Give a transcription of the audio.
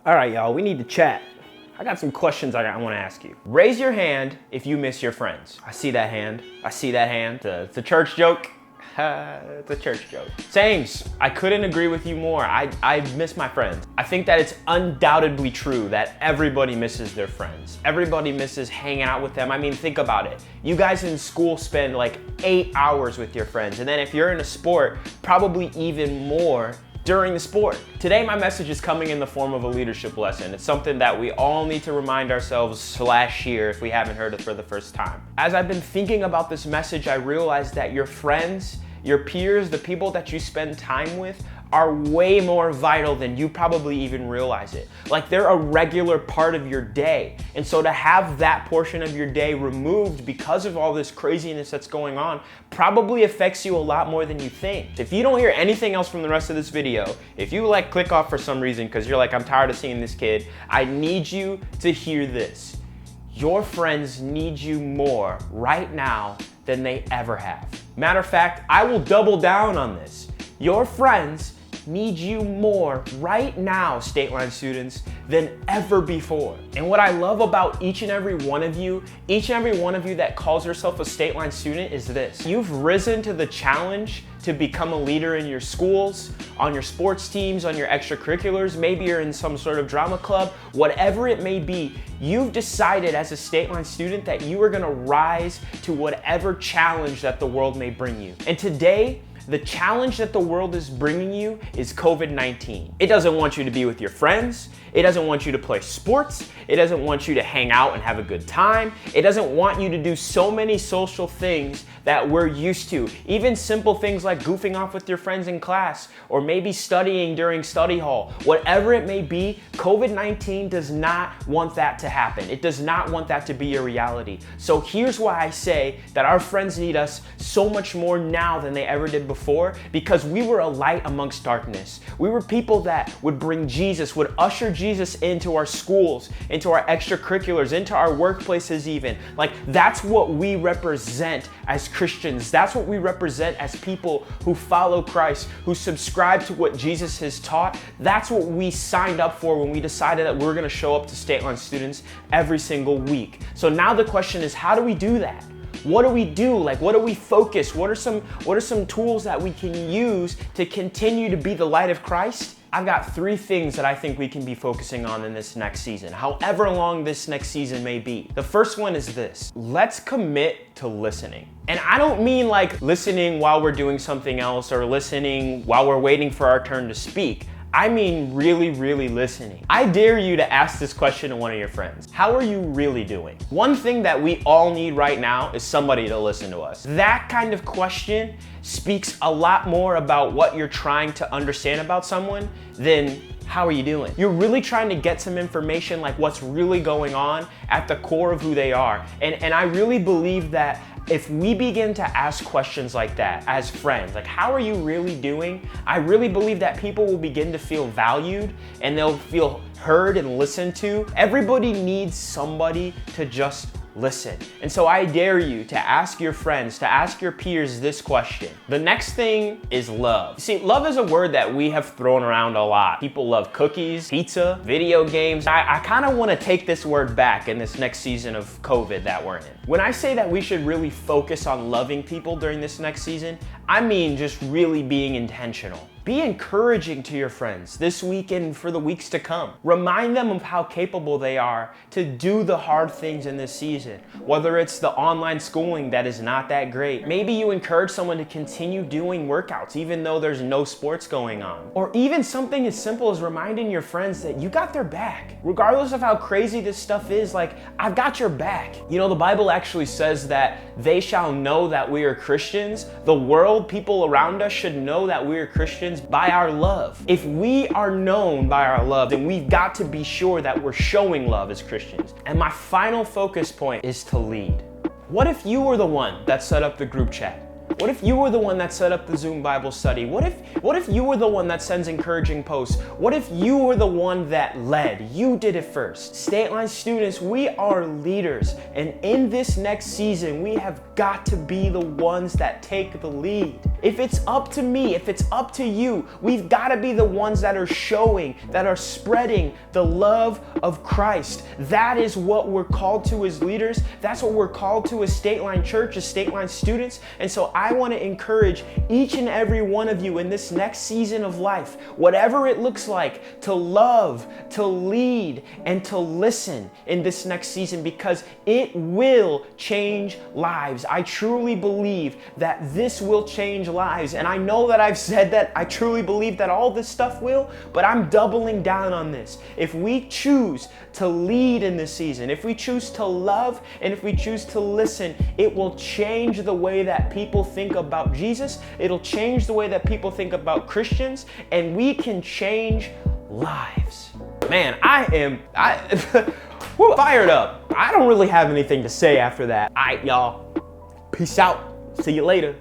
All right, y'all, we need to chat. I got some questions I want to ask you. Raise your hand if you miss your friends. I see that hand. I see that hand. It's a church joke. It's a church joke. Sames, I couldn't agree with you more. I miss my friends. I think that it's undoubtedly true that everybody misses their friends. Everybody misses hanging out with them. I mean, think about it. You guys in school spend like 8 hours with your friends. And then if you're in a sport, probably even more during the sport. Today, my message is coming in the form of a leadership lesson. It's something that we all need to remind ourselves /hear if we haven't heard it for the first time. As I've been thinking about this message, I realized that your friends, your peers, the people that you spend time with are way more vital than you probably even realize it. Like, they're a regular part of your day. And so to have that portion of your day removed because of all this craziness that's going on probably affects you a lot more than you think. If you don't hear anything else from the rest of this video, if you click off for some reason because you're like, I'm tired of seeing this kid, I need you to hear this. Your friends need you more right now than they ever have. Matter of fact, I will double down on this. Your friends need you more right now, State Line students, than ever before. And what I love about each and every one of you that calls yourself a State Line student is this. You've risen to the challenge to become a leader in your schools, on your sports teams, on your extracurriculars. Maybe you're in some sort of drama club, whatever it may be. You've decided as a State Line student that you are gonna rise to whatever challenge that the world may bring you. And today, the challenge that the world is bringing you is COVID-19. It doesn't want you to be with your friends. It doesn't want you to play sports. It doesn't want you to hang out and have a good time. It doesn't want you to do so many social things that we're used to. Even simple things like goofing off with your friends in class or maybe studying during study hall. Whatever it may be, COVID-19 does not want that to happen. It does not want that to be a reality. So here's why I say that our friends need us so much more now than they ever did before, because we were a light amongst darkness. We were people that would bring Jesus, would usher Jesus into our schools, into our extracurriculars, into our workplaces even. Like, that's what we represent as Christians. That's what we represent as people who follow Christ, who subscribe to what Jesus has taught. That's what we signed up for when we decided that we're gonna show up to State Line students every single week. So now the question is, how do we do that? What do we do? Like, what do we focus? What are some tools that we can use to continue to be the light of Christ? I've got 3 things that I think we can be focusing on in this next season, however long this next season may be. The first one is this: let's commit to listening. And I don't mean like listening while we're doing something else or listening while we're waiting for our turn to speak. I mean really, really listening. I dare you to ask this question to one of your friends. How are you really doing? One thing that we all need right now is somebody to listen to us. That kind of question speaks a lot more about what you're trying to understand about someone than how are you doing? You're really trying to get some information, like what's really going on at the core of who they are. And I really believe that if we begin to ask questions like that as friends, like how are you really doing? I really believe that people will begin to feel valued and they'll feel heard and listened to. Everybody needs somebody to just listen. And so I dare you to ask your friends, to ask your peers this question. The next thing is love. See, love is a word that we have thrown around a lot. People love cookies, pizza, video games. I kind of want to take this word back in this next season of COVID that we're in. When I say that we should really focus on loving people during this next season, I mean just really being intentional. Be encouraging to your friends this week and for the weeks to come. Remind them of how capable they are to do the hard things in this season. Whether it's the online schooling that is not that great. Maybe you encourage someone to continue doing workouts even though there's no sports going on. Or even something as simple as reminding your friends that you got their back. Regardless of how crazy this stuff is, like, I've got your back. You know, the Bible actually says that they shall know that we are Christians. The world, people around us should know that we are Christians by our love. If we are known by our love, then we've got to be sure that we're showing love as Christians. And my final focus point is to lead. What if you were the one that set up the group chat? What if you were the one that set up the Zoom Bible study? What if you were the one that sends encouraging posts? What if you were the one that led? You did it first. State Line students, we are leaders. And in this next season, we have got to be the ones that take the lead. If it's up to me, if it's up to you, we've got to be the ones that are showing, that are spreading the love of Christ. That is what we're called to as leaders. That's what we're called to as State Line Church, as State Line students. And so I want to encourage each and every one of you in this next season of life, whatever it looks like, to love, to lead, and to listen in this next season, because it will change lives. I truly believe that this will change lives. And I know that I've said that. I truly believe that all this stuff will, but I'm doubling down on this. If we choose to lead in this season, if we choose to love, and if we choose to listen, it will change the way that people think about Jesus. It'll change the way that people think about Christians, and we can change lives. Man, I we're fired up. I don't really have anything to say after that. All right, y'all. Peace out. See you later.